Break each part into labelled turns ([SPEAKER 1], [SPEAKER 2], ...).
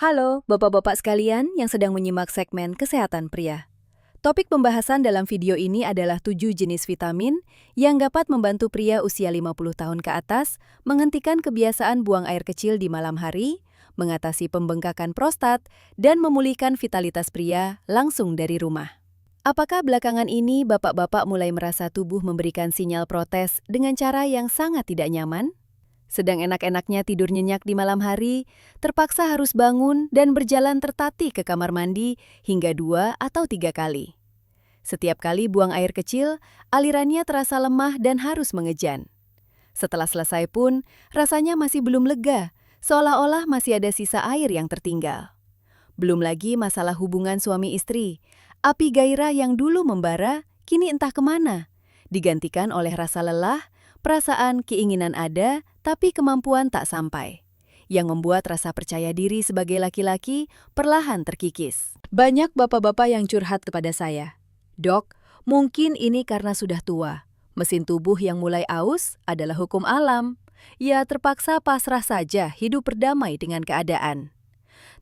[SPEAKER 1] Halo, bapak-bapak sekalian yang sedang menyimak segmen Kesehatan Pria. Topik pembahasan dalam video ini adalah 7 jenis vitamin yang dapat membantu pria usia 50 tahun ke atas menghentikan kebiasaan buang air kecil di malam hari, mengatasi pembengkakan prostat, dan memulihkan vitalitas pria langsung dari rumah. Apakah belakangan ini bapak-bapak mulai merasa tubuh memberikan sinyal protes dengan cara yang sangat tidak nyaman? Sedang enak-enaknya tidur nyenyak di malam hari, terpaksa harus bangun dan berjalan tertatih ke kamar mandi hingga 2 atau 3 kali. Setiap kali buang air kecil, alirannya terasa lemah dan harus mengejan. Setelah selesai pun, rasanya masih belum lega, seolah-olah masih ada sisa air yang tertinggal. Belum lagi masalah hubungan suami istri. Api gairah yang dulu membara, kini entah kemana. Digantikan oleh rasa lelah, perasaan keinginan ada, tapi kemampuan tak sampai. Yang membuat rasa percaya diri sebagai laki-laki perlahan terkikis. Banyak bapak-bapak yang curhat kepada saya. Dok, mungkin ini karena sudah tua. Mesin tubuh yang mulai aus adalah hukum alam. Ya terpaksa pasrah saja hidup berdamai dengan keadaan.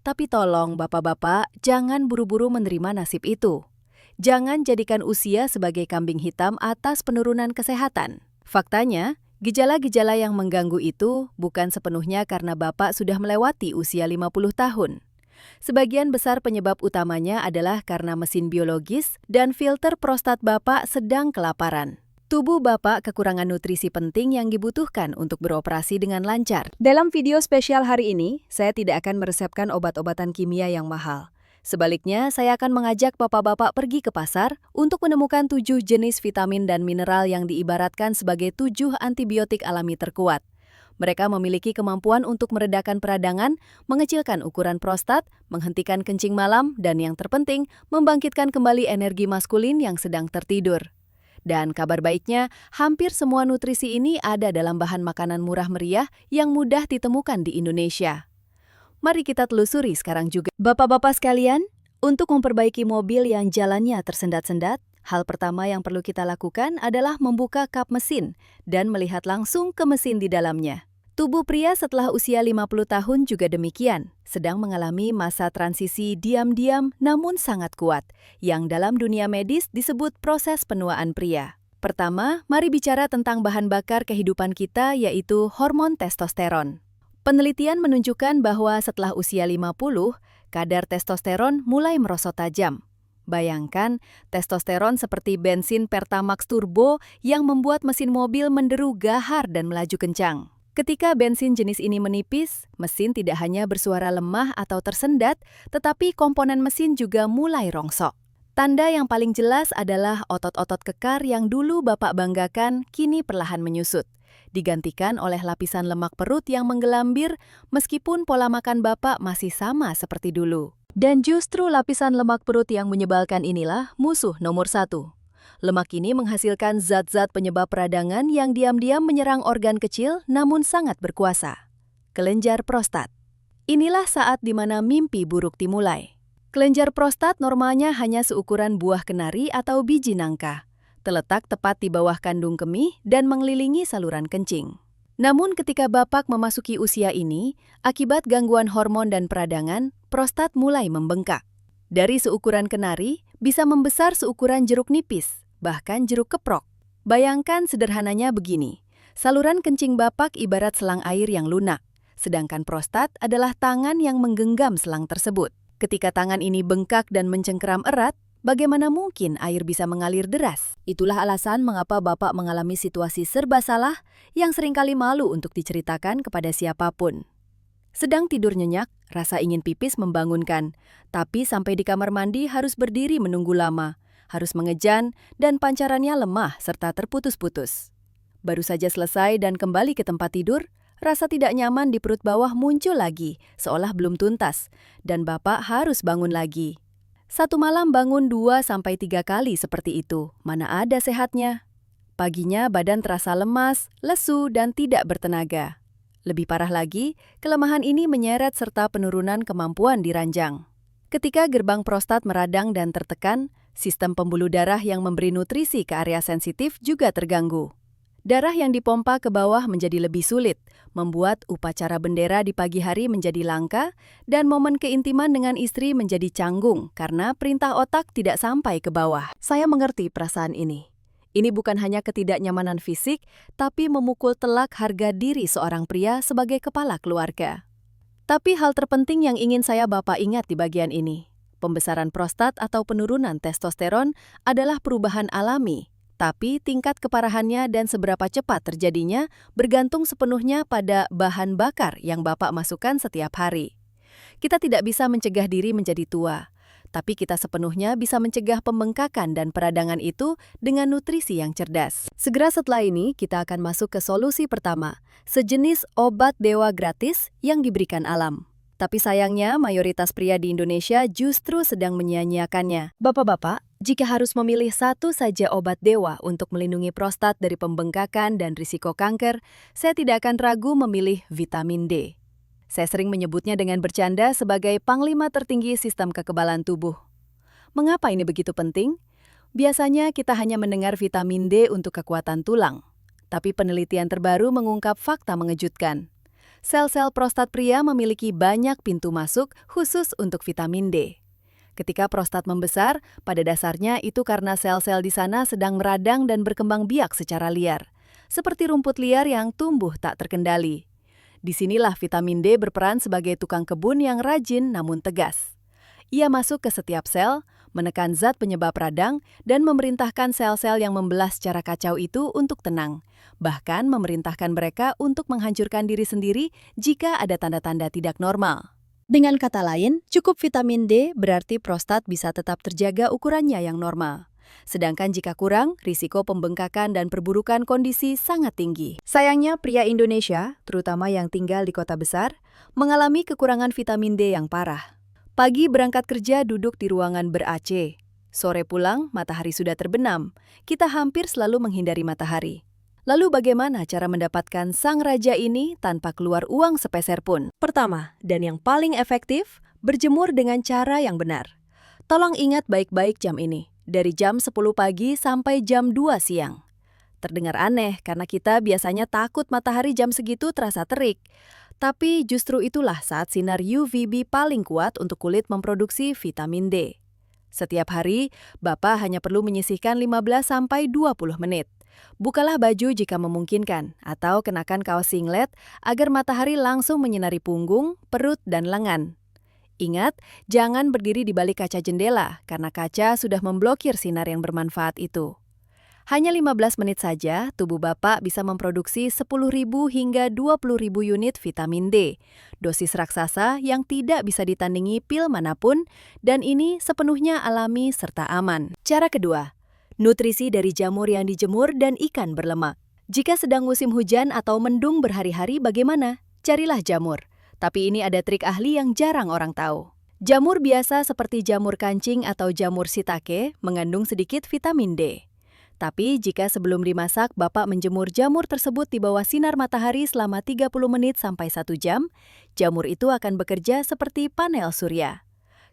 [SPEAKER 1] Tapi tolong bapak-bapak, jangan buru-buru menerima nasib itu. Jangan jadikan usia sebagai kambing hitam atas penurunan kesehatan. Faktanya, gejala-gejala yang mengganggu itu bukan sepenuhnya karena Bapak sudah melewati usia 50 tahun. Sebagian besar penyebab utamanya adalah karena mesin biologis dan filter prostat Bapak sedang kelaparan. Tubuh Bapak kekurangan nutrisi penting yang dibutuhkan untuk beroperasi dengan lancar. Dalam video spesial hari ini, saya tidak akan meresepkan obat-obatan kimia yang mahal. Sebaliknya, saya akan mengajak bapak-bapak pergi ke pasar untuk menemukan 7 jenis vitamin dan mineral yang diibaratkan sebagai 7 antibiotik alami terkuat. Mereka memiliki kemampuan untuk meredakan peradangan, mengecilkan ukuran prostat, menghentikan kencing malam, dan yang terpenting, membangkitkan kembali energi maskulin yang sedang tertidur. Dan kabar baiknya, hampir semua nutrisi ini ada dalam bahan makanan murah meriah yang mudah ditemukan di Indonesia. Mari kita telusuri sekarang juga. Bapak-bapak sekalian, untuk memperbaiki mobil yang jalannya tersendat-sendat, hal pertama yang perlu kita lakukan adalah membuka kap mesin dan melihat langsung ke mesin di dalamnya. Tubuh pria setelah usia 50 tahun juga demikian, sedang mengalami masa transisi diam-diam namun sangat kuat, yang dalam dunia medis disebut proses penuaan pria. Pertama, mari bicara tentang bahan bakar kehidupan kita, yaitu hormon testosteron. Penelitian menunjukkan bahwa setelah usia 50, kadar testosteron mulai merosot tajam. Bayangkan, testosteron seperti bensin Pertamax Turbo yang membuat mesin mobil menderu gahar dan melaju kencang. Ketika bensin jenis ini menipis, mesin tidak hanya bersuara lemah atau tersendat, tetapi komponen mesin juga mulai rongsok. Tanda yang paling jelas adalah otot-otot kekar yang dulu Bapak banggakan kini perlahan menyusut. Digantikan oleh lapisan lemak perut yang menggelambir meskipun pola makan Bapak masih sama seperti dulu. Dan justru lapisan lemak perut yang menyebalkan inilah musuh nomor 1. Lemak ini menghasilkan zat-zat penyebab peradangan yang diam-diam menyerang organ kecil namun sangat berkuasa. Kelenjar prostat. Inilah saat di mana mimpi buruk dimulai. Kelenjar prostat normalnya hanya seukuran buah kenari atau biji nangka. Terletak tepat di bawah kandung kemih dan mengelilingi saluran kencing. Namun ketika Bapak memasuki usia ini, akibat gangguan hormon dan peradangan, prostat mulai membengkak. Dari seukuran kenari, bisa membesar seukuran jeruk nipis, bahkan jeruk keprok. Bayangkan sederhananya begini, saluran kencing Bapak ibarat selang air yang lunak, sedangkan prostat adalah tangan yang menggenggam selang tersebut. Ketika tangan ini bengkak dan mencengkeram erat, bagaimana mungkin air bisa mengalir deras? Itulah alasan mengapa Bapak mengalami situasi serba salah yang seringkali malu untuk diceritakan kepada siapapun. Sedang tidur nyenyak, rasa ingin pipis membangunkan, tapi sampai di kamar mandi harus berdiri menunggu lama, harus mengejan, dan pancarannya lemah serta terputus-putus. Baru saja selesai dan kembali ke tempat tidur, rasa tidak nyaman di perut bawah muncul lagi, seolah belum tuntas, dan Bapak harus bangun lagi. Satu malam bangun 2-3 kali seperti itu, mana ada sehatnya. Paginya badan terasa lemas, lesu, dan tidak bertenaga. Lebih parah lagi, kelemahan ini menyeret serta penurunan kemampuan di ranjang. Ketika gerbang prostat meradang dan tertekan, sistem pembuluh darah yang memberi nutrisi ke area sensitif juga terganggu. Darah yang dipompa ke bawah menjadi lebih sulit, membuat upacara bendera di pagi hari menjadi langka, dan momen keintiman dengan istri menjadi canggung karena perintah otak tidak sampai ke bawah. Saya mengerti perasaan ini. Ini bukan hanya ketidaknyamanan fisik, tapi memukul telak harga diri seorang pria sebagai kepala keluarga. Tapi hal terpenting yang ingin saya Bapak ingat di bagian ini, pembesaran prostat atau penurunan testosteron adalah perubahan alami. Tapi tingkat keparahannya dan seberapa cepat terjadinya bergantung sepenuhnya pada bahan bakar yang Bapak masukkan setiap hari. Kita tidak bisa mencegah diri menjadi tua, tapi kita sepenuhnya bisa mencegah pembengkakan dan peradangan itu dengan nutrisi yang cerdas. Segera setelah ini, kita akan masuk ke solusi pertama, sejenis obat dewa gratis yang diberikan alam. Tapi sayangnya, mayoritas pria di Indonesia justru sedang menyia-nyiakannya. Bapak-bapak, jika harus memilih satu saja obat dewa untuk melindungi prostat dari pembengkakan dan risiko kanker, saya tidak akan ragu memilih vitamin D. Saya sering menyebutnya dengan bercanda sebagai panglima tertinggi sistem kekebalan tubuh. Mengapa ini begitu penting? Biasanya kita hanya mendengar vitamin D untuk kekuatan tulang. Tapi penelitian terbaru mengungkap fakta mengejutkan. Sel-sel prostat pria memiliki banyak pintu masuk khusus untuk vitamin D. Ketika prostat membesar, pada dasarnya itu karena sel-sel di sana sedang meradang dan berkembang biak secara liar, seperti rumput liar yang tumbuh tak terkendali. Disinilah vitamin D berperan sebagai tukang kebun yang rajin namun tegas. Ia masuk ke setiap sel, menekan zat penyebab radang, dan memerintahkan sel-sel yang membelah secara kacau itu untuk tenang. Bahkan memerintahkan mereka untuk menghancurkan diri sendiri jika ada tanda-tanda tidak normal. Dengan kata lain, cukup vitamin D berarti prostat bisa tetap terjaga ukurannya yang normal. Sedangkan jika kurang, risiko pembengkakan dan perburukan kondisi sangat tinggi. Sayangnya, pria Indonesia, terutama yang tinggal di kota besar, mengalami kekurangan vitamin D yang parah. Pagi berangkat kerja duduk di ruangan ber-AC. Sore pulang, matahari sudah terbenam. Kita hampir selalu menghindari matahari. Lalu bagaimana cara mendapatkan sang raja ini tanpa keluar uang sepeser pun? Pertama, dan yang paling efektif, berjemur dengan cara yang benar. Tolong ingat baik-baik jam ini, dari jam 10 pagi sampai jam 2 siang. Terdengar aneh karena kita biasanya takut matahari jam segitu terasa terik. Tapi justru itulah saat sinar UVB paling kuat untuk kulit memproduksi vitamin D. Setiap hari, Bapak hanya perlu menyisihkan 15-20 menit. Bukalah baju jika memungkinkan, atau kenakan kaos singlet agar matahari langsung menyinari punggung, perut, dan lengan. Ingat, jangan berdiri di balik kaca jendela, karena kaca sudah memblokir sinar yang bermanfaat itu. Hanya 15 menit saja, tubuh Bapak bisa memproduksi 10.000 hingga 20.000 unit vitamin D, dosis raksasa yang tidak bisa ditandingi pil manapun, dan ini sepenuhnya alami serta aman. Cara kedua, nutrisi dari jamur yang dijemur dan ikan berlemak. Jika sedang musim hujan atau mendung berhari-hari bagaimana? Carilah jamur. Tapi ini ada trik ahli yang jarang orang tahu. Jamur biasa seperti jamur kancing atau jamur shiitake mengandung sedikit vitamin D. Tapi jika sebelum dimasak Bapak menjemur jamur tersebut di bawah sinar matahari selama 30 menit sampai 1 jam, jamur itu akan bekerja seperti panel surya.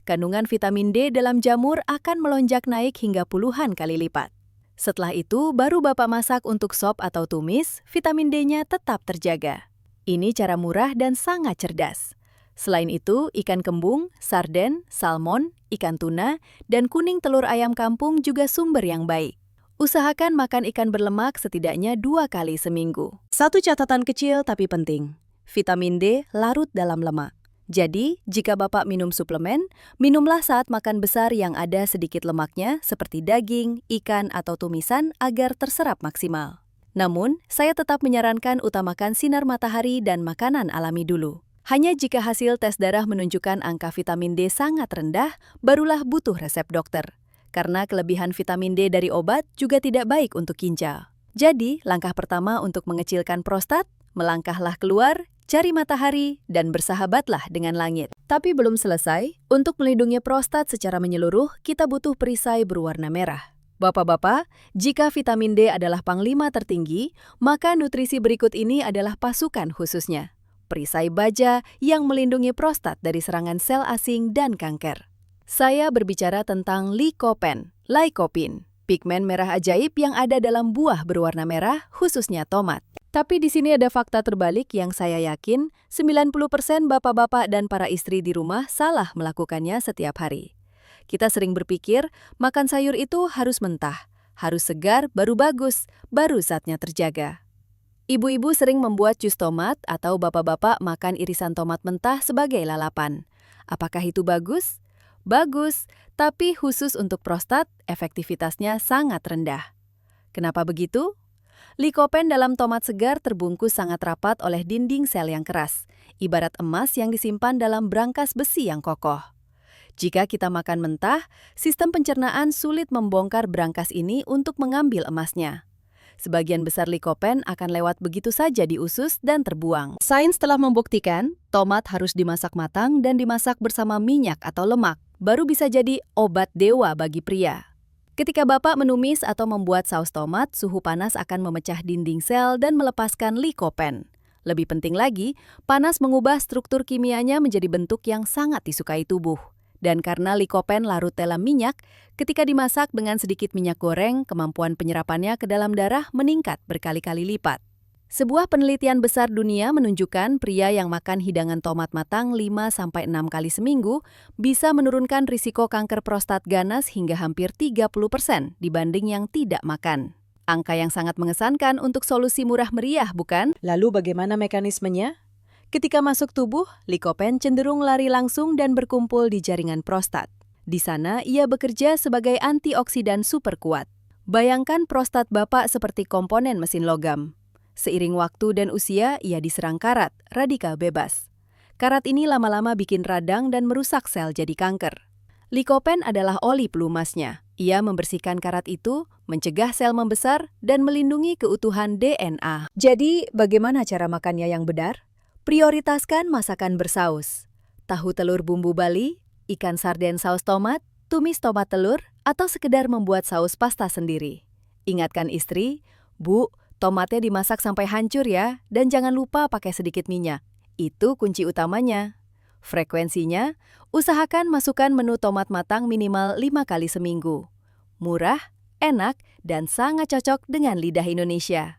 [SPEAKER 1] Kandungan vitamin D dalam jamur akan melonjak naik hingga puluhan kali lipat. Setelah itu, baru Bapak masak untuk sop atau tumis, vitamin D-nya tetap terjaga. Ini cara murah dan sangat cerdas. Selain itu, ikan kembung, sarden, salmon, ikan tuna, dan kuning telur ayam kampung juga sumber yang baik. Usahakan makan ikan berlemak setidaknya 2 kali seminggu. Satu catatan kecil tapi penting. Vitamin D larut dalam lemak. Jadi, jika Bapak minum suplemen, minumlah saat makan besar yang ada sedikit lemaknya seperti daging, ikan, atau tumisan agar terserap maksimal. Namun, saya tetap menyarankan utamakan sinar matahari dan makanan alami dulu. Hanya jika hasil tes darah menunjukkan angka vitamin D sangat rendah, barulah butuh resep dokter. Karena kelebihan vitamin D dari obat juga tidak baik untuk ginjal. Jadi, langkah pertama untuk mengecilkan prostat, melangkahlah keluar, cari matahari, dan bersahabatlah dengan langit. Tapi belum selesai, untuk melindungi prostat secara menyeluruh, kita butuh perisai berwarna merah. Bapak-bapak, jika vitamin D adalah panglima tertinggi, maka nutrisi berikut ini adalah pasukan khususnya. Perisai baja yang melindungi prostat dari serangan sel asing dan kanker. Saya berbicara tentang lycopene. pigmen merah ajaib yang ada dalam buah berwarna merah, khususnya tomat. Tapi di sini ada fakta terbalik yang saya yakin 90% bapak-bapak dan para istri di rumah salah melakukannya setiap hari. Kita sering berpikir makan sayur itu harus mentah, harus segar, baru bagus, baru zatnya terjaga. Ibu-ibu sering membuat jus tomat atau bapak-bapak makan irisan tomat mentah sebagai lalapan. Apakah itu bagus? Bagus, tapi khusus untuk prostat, efektivitasnya sangat rendah. Kenapa begitu? Likopen dalam tomat segar terbungkus sangat rapat oleh dinding sel yang keras, ibarat emas yang disimpan dalam brankas besi yang kokoh. Jika kita makan mentah, sistem pencernaan sulit membongkar brankas ini untuk mengambil emasnya. Sebagian besar likopen akan lewat begitu saja di usus dan terbuang. Sains telah membuktikan, tomat harus dimasak matang dan dimasak bersama minyak atau lemak, baru bisa jadi obat dewa bagi pria. Ketika Bapak menumis atau membuat saus tomat, suhu panas akan memecah dinding sel dan melepaskan likopen. Lebih penting lagi, panas mengubah struktur kimianya menjadi bentuk yang sangat disukai tubuh. Dan karena likopen larut dalam minyak, ketika dimasak dengan sedikit minyak goreng, kemampuan penyerapannya ke dalam darah meningkat berkali-kali lipat. Sebuah penelitian besar dunia menunjukkan pria yang makan hidangan tomat matang 5-6 kali seminggu bisa menurunkan risiko kanker prostat ganas hingga hampir 30% dibanding yang tidak makan. Angka yang sangat mengesankan untuk solusi murah meriah, bukan?
[SPEAKER 2] Lalu bagaimana mekanismenya? Ketika masuk tubuh, likopen cenderung lari langsung dan berkumpul di jaringan prostat. Di sana, ia bekerja sebagai antioksidan super kuat. Bayangkan prostat Bapak seperti komponen mesin logam. Seiring waktu dan usia, ia diserang karat, radikal bebas. Karat ini lama-lama bikin radang dan merusak sel jadi kanker. Likopen adalah oli pelumasnya. Ia membersihkan karat itu, mencegah sel membesar, dan melindungi keutuhan DNA. Jadi, bagaimana cara makannya yang benar? Prioritaskan masakan bersaus. Tahu telur bumbu Bali, ikan sarden saus tomat, tumis tomat telur, atau sekedar membuat saus pasta sendiri. Ingatkan istri, Bu, tomatnya dimasak sampai hancur ya, dan jangan lupa pakai sedikit minyak. Itu kunci utamanya. Frekuensinya, usahakan masukkan menu tomat matang minimal 5 kali seminggu. Murah, enak, dan sangat cocok dengan lidah Indonesia.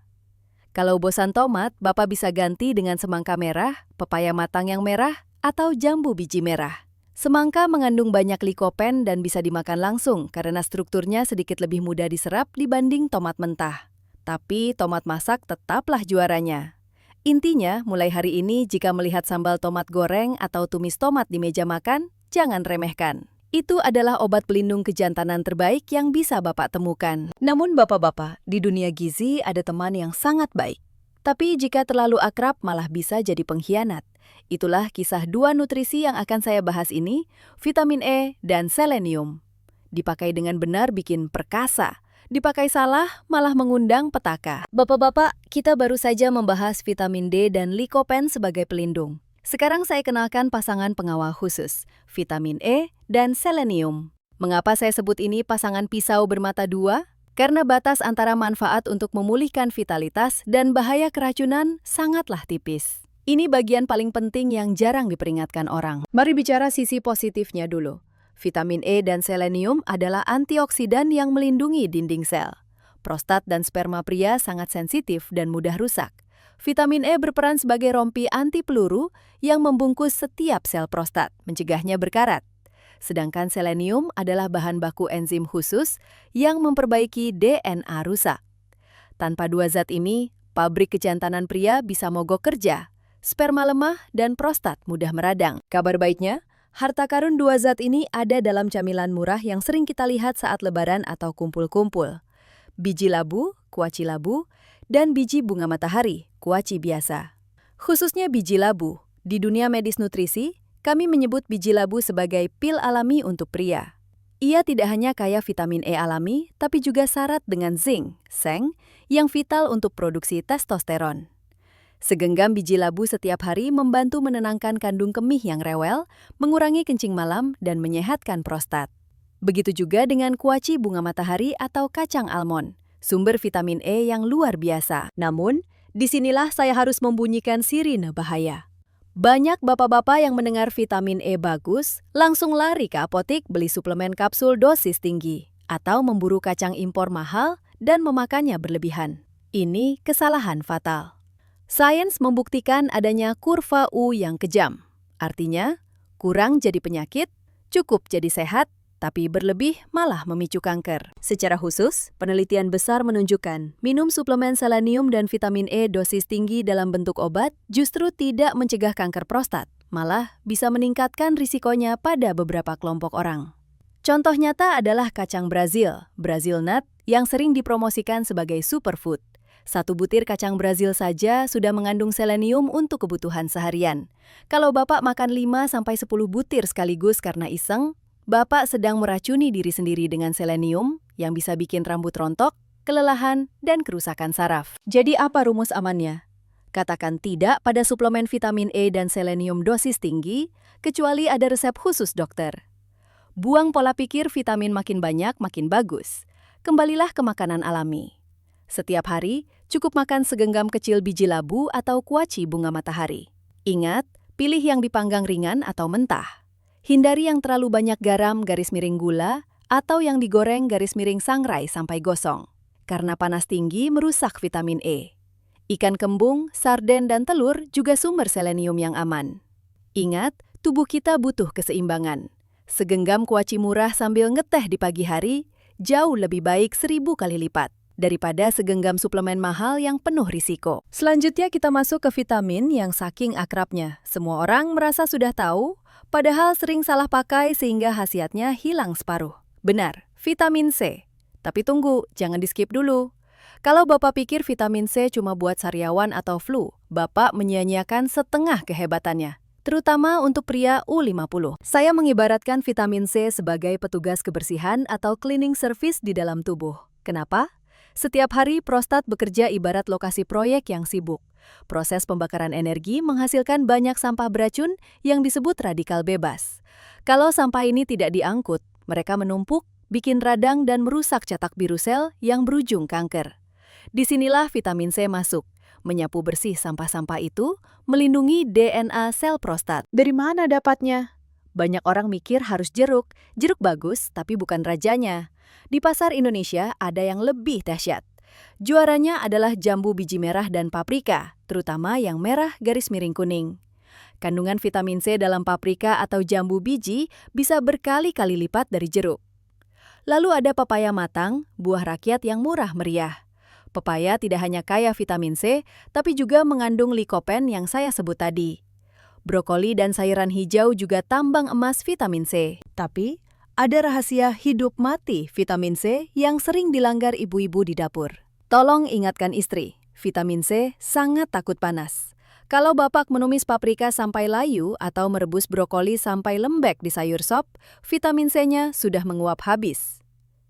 [SPEAKER 2] Kalau bosan tomat, Bapak bisa ganti dengan semangka merah, pepaya matang yang merah, atau jambu biji merah. Semangka mengandung banyak likopen dan bisa dimakan langsung karena strukturnya sedikit lebih mudah diserap dibanding tomat mentah. Tapi tomat masak tetaplah juaranya. Intinya, mulai hari ini jika melihat sambal tomat goreng atau tumis tomat di meja makan, jangan remehkan. Itu adalah obat pelindung kejantanan terbaik yang bisa Bapak temukan. Namun Bapak-bapak, di dunia gizi ada teman yang sangat baik. Tapi jika terlalu akrab malah bisa jadi pengkhianat. Itulah kisah 2 nutrisi yang akan saya bahas ini, vitamin E dan selenium. Dipakai dengan benar bikin perkasa. Dipakai salah malah mengundang petaka. Bapak-bapak, kita baru saja membahas vitamin D dan likopen sebagai pelindung. Sekarang saya kenalkan pasangan pengawal khusus, vitamin E dan selenium. Mengapa saya sebut ini pasangan pisau bermata dua? Karena batas antara manfaat untuk memulihkan vitalitas dan bahaya keracunan sangatlah tipis. Ini bagian paling penting yang jarang diperingatkan orang. Mari bicara sisi positifnya dulu. Vitamin E dan selenium adalah antioksidan yang melindungi dinding sel. Prostat dan sperma pria sangat sensitif dan mudah rusak. Vitamin E berperan sebagai rompi anti peluru yang membungkus setiap sel prostat, mencegahnya berkarat. Sedangkan selenium adalah bahan baku enzim khusus yang memperbaiki DNA rusak. Tanpa 2 zat ini, pabrik kejantanan pria bisa mogok kerja, sperma lemah, dan prostat mudah meradang. Kabar baiknya, harta karun 2 zat ini ada dalam camilan murah yang sering kita lihat saat lebaran atau kumpul-kumpul. Biji labu, kuaci labu, dan biji bunga matahari, kuaci biasa. Khususnya biji labu, di dunia medis nutrisi, kami menyebut biji labu sebagai pil alami untuk pria. Ia tidak hanya kaya vitamin E alami, tapi juga syarat dengan zinc, seng, yang vital untuk produksi testosteron. Segenggam biji labu setiap hari membantu menenangkan kandung kemih yang rewel, mengurangi kencing malam, dan menyehatkan prostat. Begitu juga dengan kuaci bunga matahari atau kacang almond, sumber vitamin E yang luar biasa. Namun, disinilah saya harus membunyikan sirine bahaya. Banyak bapak-bapak yang mendengar vitamin E bagus, langsung lari ke apotik beli suplemen kapsul dosis tinggi.
[SPEAKER 1] atau memburu kacang impor mahal dan memakannya berlebihan. Ini kesalahan fatal. Sains membuktikan adanya kurva U yang kejam. Artinya, kurang jadi penyakit, cukup jadi sehat, tapi berlebih malah memicu kanker. Secara khusus, penelitian besar menunjukkan minum suplemen selenium dan vitamin E dosis tinggi dalam bentuk obat justru tidak mencegah kanker prostat, malah bisa meningkatkan risikonya pada beberapa kelompok orang. Contoh nyata adalah kacang Brazil, Brazil nut, yang sering dipromosikan sebagai superfood. 1 butir kacang Brazil saja sudah mengandung selenium untuk kebutuhan seharian. Kalau Bapak makan 5-10 butir sekaligus karena iseng, Bapak sedang meracuni diri sendiri dengan selenium yang bisa bikin rambut rontok, kelelahan, dan kerusakan saraf. Jadi apa rumus amannya? Katakan tidak pada suplemen vitamin E dan selenium dosis tinggi, kecuali ada resep khusus dokter. Buang pola pikir vitamin makin banyak makin bagus. Kembalilah ke makanan alami. Setiap hari, cukup makan segenggam kecil biji labu atau kuaci bunga matahari. Ingat, pilih yang dipanggang ringan atau mentah. Hindari yang terlalu banyak garam _gula atau yang digoreng _sangrai sampai gosong. Karena panas tinggi merusak vitamin E. Ikan kembung, sarden, dan telur juga sumber selenium yang aman. Ingat, tubuh kita butuh keseimbangan. Segenggam kuaci murah sambil ngeteh di pagi hari jauh lebih baik 1000 kali lipat daripada segenggam suplemen mahal yang penuh risiko. Selanjutnya kita masuk ke vitamin yang saking akrabnya. Semua orang merasa sudah tahu, padahal sering salah pakai sehingga khasiatnya hilang separuh. Benar, vitamin C. Tapi tunggu, jangan di-skip dulu. Kalau Bapak pikir vitamin C cuma buat sariawan atau flu, Bapak menyia-nyiakan setengah kehebatannya. Terutama untuk pria U50. Saya mengibaratkan vitamin C sebagai petugas kebersihan atau cleaning service di dalam tubuh. Kenapa? Setiap hari prostat bekerja ibarat lokasi proyek yang sibuk. Proses pembakaran energi menghasilkan banyak sampah beracun yang disebut radikal bebas. Kalau sampah ini tidak diangkut, mereka menumpuk, bikin radang dan merusak cetak biru sel yang berujung kanker. Disinilah vitamin C masuk, menyapu bersih sampah-sampah itu, melindungi DNA sel prostat.
[SPEAKER 2] Dari mana dapatnya?
[SPEAKER 1] Banyak orang mikir harus jeruk bagus tapi bukan rajanya. Di pasar Indonesia ada yang lebih dahsyat. Juaranya adalah jambu biji merah dan paprika, terutama yang merah _kuning. Kandungan vitamin C dalam paprika atau jambu biji bisa berkali-kali lipat dari jeruk. Lalu ada pepaya matang, buah rakyat yang murah meriah. Pepaya tidak hanya kaya vitamin C, tapi juga mengandung likopen yang saya sebut tadi. Brokoli dan sayuran hijau juga tambang emas vitamin C. Tapi, ada rahasia hidup mati vitamin C yang sering dilanggar ibu-ibu di dapur. Tolong ingatkan istri, vitamin C sangat takut panas. Kalau Bapak menumis paprika sampai layu atau merebus brokoli sampai lembek di sayur sop, vitamin C-nya sudah menguap habis.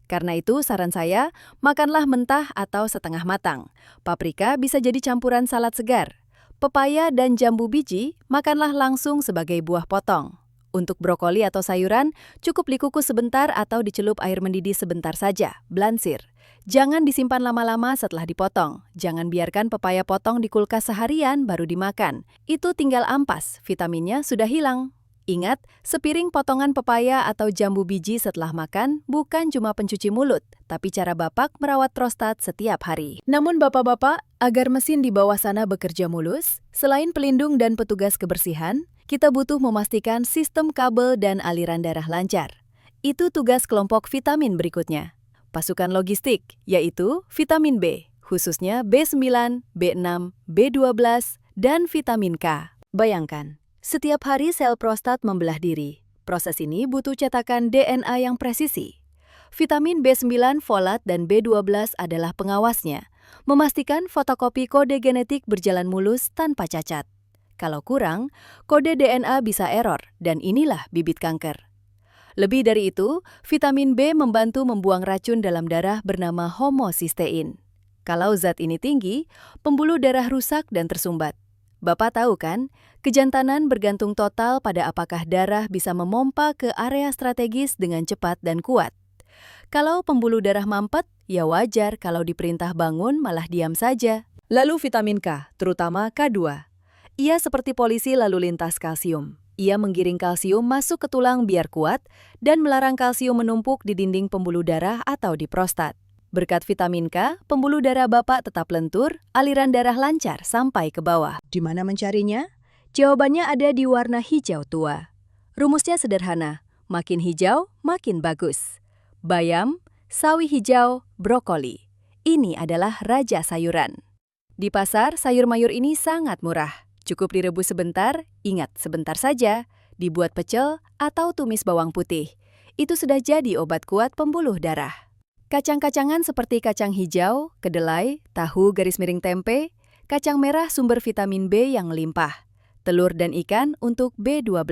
[SPEAKER 1] Karena itu, saran saya, makanlah mentah atau setengah matang. Paprika bisa jadi campuran salad segar. Pepaya dan jambu biji, makanlah langsung sebagai buah potong. Untuk brokoli atau sayuran, cukup dikukus sebentar atau dicelup air mendidih sebentar saja, blansir. Jangan disimpan lama-lama setelah dipotong. Jangan biarkan pepaya potong di kulkas seharian baru dimakan. Itu tinggal ampas, vitaminnya sudah hilang. Ingat, sepiring potongan pepaya atau jambu biji setelah makan bukan cuma pencuci mulut, tapi cara Bapak merawat prostat setiap hari. Namun Bapak-bapak, agar mesin di bawah sana bekerja mulus, selain pelindung dan petugas kebersihan, kita butuh memastikan sistem kabel dan aliran darah lancar. Itu tugas kelompok vitamin berikutnya. Pasukan logistik, yaitu vitamin B, khususnya B9, B6, B12, dan vitamin K. Bayangkan, setiap hari sel prostat membelah diri. Proses ini butuh cetakan DNA yang presisi. Vitamin B9, folat, dan B12 adalah pengawasnya, memastikan fotokopi kode genetik berjalan mulus tanpa cacat. Kalau kurang, kode DNA bisa error, dan inilah bibit kanker. Lebih dari itu, vitamin B membantu membuang racun dalam darah bernama homocysteine. Kalau zat ini tinggi, pembuluh darah rusak dan tersumbat. Bapak tahu kan, kejantanan bergantung total pada apakah darah bisa memompa ke area strategis dengan cepat dan kuat. Kalau pembuluh darah mampet, ya wajar kalau diperintah bangun malah diam saja. Lalu vitamin K, terutama K2. Ia seperti polisi lalu lintas kalsium. Ia menggiring kalsium masuk ke tulang biar kuat dan melarang kalsium menumpuk di dinding pembuluh darah atau di prostat. Berkat vitamin K, pembuluh darah Bapak tetap lentur, aliran darah lancar sampai ke bawah.
[SPEAKER 2] Di mana mencarinya? Jawabannya ada di warna hijau tua. Rumusnya sederhana, makin hijau, makin bagus. Bayam, sawi hijau, brokoli. Ini adalah raja sayuran. Di pasar, sayur mayur ini sangat murah. Cukup direbus sebentar, ingat sebentar saja, dibuat pecel atau tumis bawang putih. Itu sudah jadi obat kuat pembuluh darah. Kacang-kacangan seperti kacang hijau, kedelai, tahu garis miring tempe, kacang merah sumber vitamin B yang limpah, telur dan ikan untuk B12.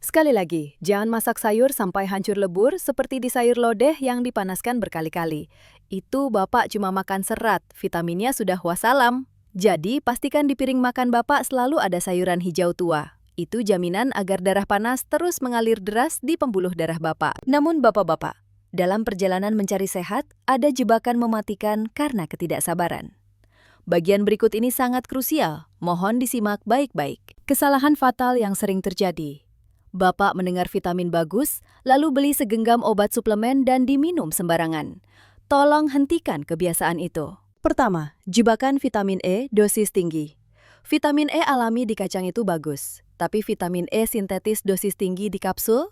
[SPEAKER 2] Sekali lagi, jangan masak sayur sampai hancur lebur seperti di sayur lodeh yang dipanaskan berkali-kali. Itu Bapak cuma makan serat, vitaminnya sudah wassalam. Jadi, pastikan di piring makan Bapak selalu ada sayuran hijau tua. Itu jaminan agar darah panas terus mengalir deras di pembuluh darah Bapak. Namun Bapak-Bapak, dalam perjalanan mencari sehat, ada jebakan mematikan karena ketidaksabaran. Bagian berikut ini sangat krusial, mohon disimak baik-baik. Kesalahan fatal yang sering terjadi. Bapak mendengar vitamin bagus, lalu beli segenggam obat suplemen dan diminum sembarangan. Tolong hentikan kebiasaan itu. Pertama, jebakan vitamin E dosis tinggi. Vitamin E alami di kacang itu bagus, tapi vitamin E sintetis dosis tinggi di kapsul?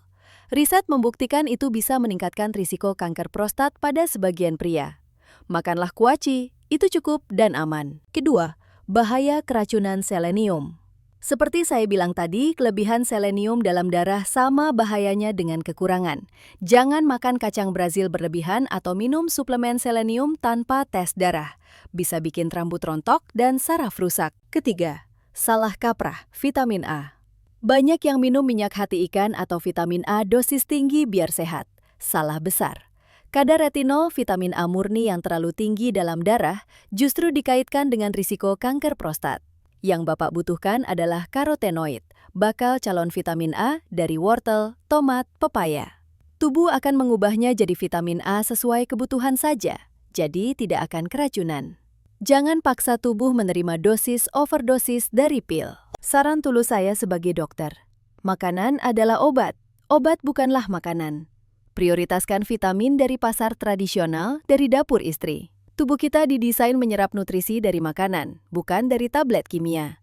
[SPEAKER 2] Riset membuktikan itu bisa meningkatkan risiko kanker prostat pada sebagian pria. Makanlah kuaci, itu cukup dan aman. Kedua, bahaya keracunan selenium. Seperti saya bilang tadi, kelebihan selenium dalam darah sama bahayanya dengan kekurangan. Jangan makan kacang Brazil berlebihan atau minum suplemen selenium tanpa tes darah. Bisa bikin rambut rontok dan saraf rusak. Ketiga, salah kaprah vitamin A. Banyak yang minum minyak hati ikan atau vitamin A dosis tinggi biar sehat. Salah besar. Kadar retinol vitamin A murni yang terlalu tinggi dalam darah justru dikaitkan dengan risiko kanker prostat. Yang Bapak butuhkan adalah karotenoid, bakal calon vitamin A dari wortel, tomat, pepaya. Tubuh akan mengubahnya jadi vitamin A sesuai kebutuhan saja, jadi tidak akan keracunan. Jangan paksa tubuh menerima dosis overdosis dari pil. Saran tulus saya sebagai dokter, makanan adalah obat. Obat bukanlah makanan. Prioritaskan vitamin dari pasar tradisional dari dapur istri. Tubuh kita didesain menyerap nutrisi dari makanan, bukan dari tablet kimia.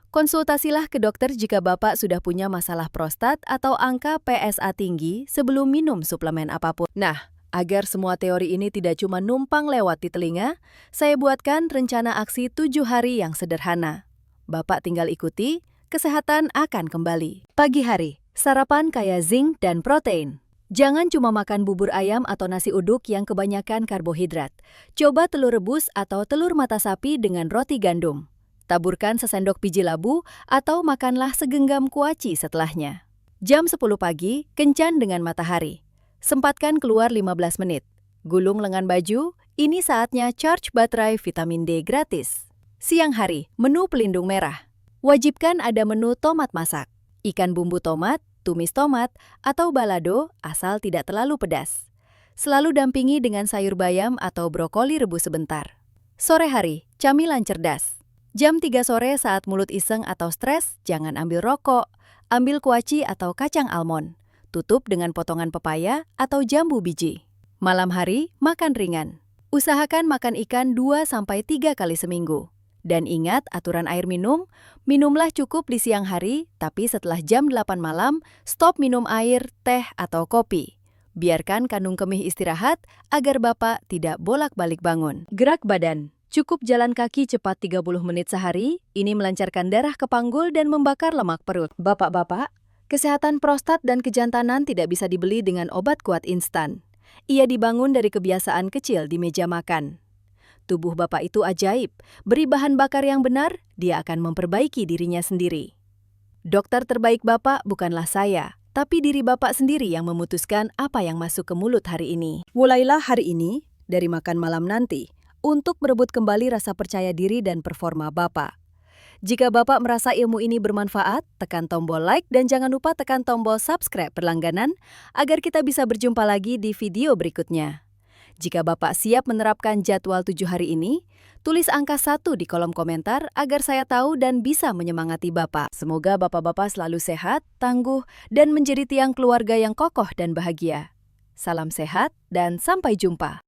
[SPEAKER 2] Konsultasilah ke dokter jika Bapak sudah punya masalah prostat atau angka PSA tinggi sebelum minum suplemen apapun. Nah, agar semua teori ini tidak cuma numpang lewat di telinga, saya buatkan rencana aksi 7 hari yang sederhana. Bapak tinggal ikuti, kesehatan akan kembali. Pagi hari, sarapan kaya zinc dan protein. Jangan cuma makan bubur ayam atau nasi uduk yang kebanyakan karbohidrat. Coba telur rebus atau telur mata sapi dengan roti gandum. Taburkan sesendok biji labu atau makanlah segenggam kuaci setelahnya. Jam 10 pagi, kencan dengan matahari. Sempatkan keluar 15 menit. Gulung lengan baju, ini saatnya charge baterai vitamin D gratis. Siang hari, menu pelindung merah. Wajibkan ada menu tomat masak, ikan bumbu tomat, tumis tomat, atau balado asal tidak terlalu pedas. Selalu dampingi dengan sayur bayam atau brokoli rebus sebentar. Sore hari, camilan cerdas. Jam 3 sore saat mulut iseng atau stres, jangan ambil rokok. Ambil kuaci atau kacang almond. Tutup dengan potongan pepaya atau jambu biji. Malam hari, makan ringan. Usahakan makan ikan 2-3 kali seminggu. Dan ingat aturan air minum, minumlah cukup di siang hari, tapi setelah jam 8 malam, stop minum air, teh, atau kopi. Biarkan kandung kemih istirahat agar Bapak tidak bolak-balik bangun. Gerak badan. Cukup jalan kaki cepat 30 menit sehari, ini melancarkan darah ke panggul dan membakar lemak perut. Bapak-bapak, kesehatan prostat dan kejantanan tidak bisa dibeli dengan obat kuat instan. Ia dibangun dari kebiasaan kecil di meja makan. Tubuh Bapak itu ajaib, beri bahan bakar yang benar, dia akan memperbaiki dirinya sendiri. Dokter terbaik Bapak bukanlah saya, tapi diri Bapak sendiri yang memutuskan apa yang masuk ke mulut hari ini. Mulailah hari ini, dari makan malam nanti, untuk merebut kembali rasa percaya diri dan performa Bapak. Jika Bapak merasa ilmu ini bermanfaat, tekan tombol like dan jangan lupa tekan tombol subscribe berlangganan agar kita bisa berjumpa lagi di video berikutnya.
[SPEAKER 1] Jika Bapak siap menerapkan jadwal 7 hari ini, tulis angka 1 di kolom komentar agar saya tahu dan bisa menyemangati Bapak. Semoga Bapak-Bapak selalu sehat, tangguh, dan menjadi tiang keluarga yang kokoh dan bahagia. Salam sehat dan sampai jumpa.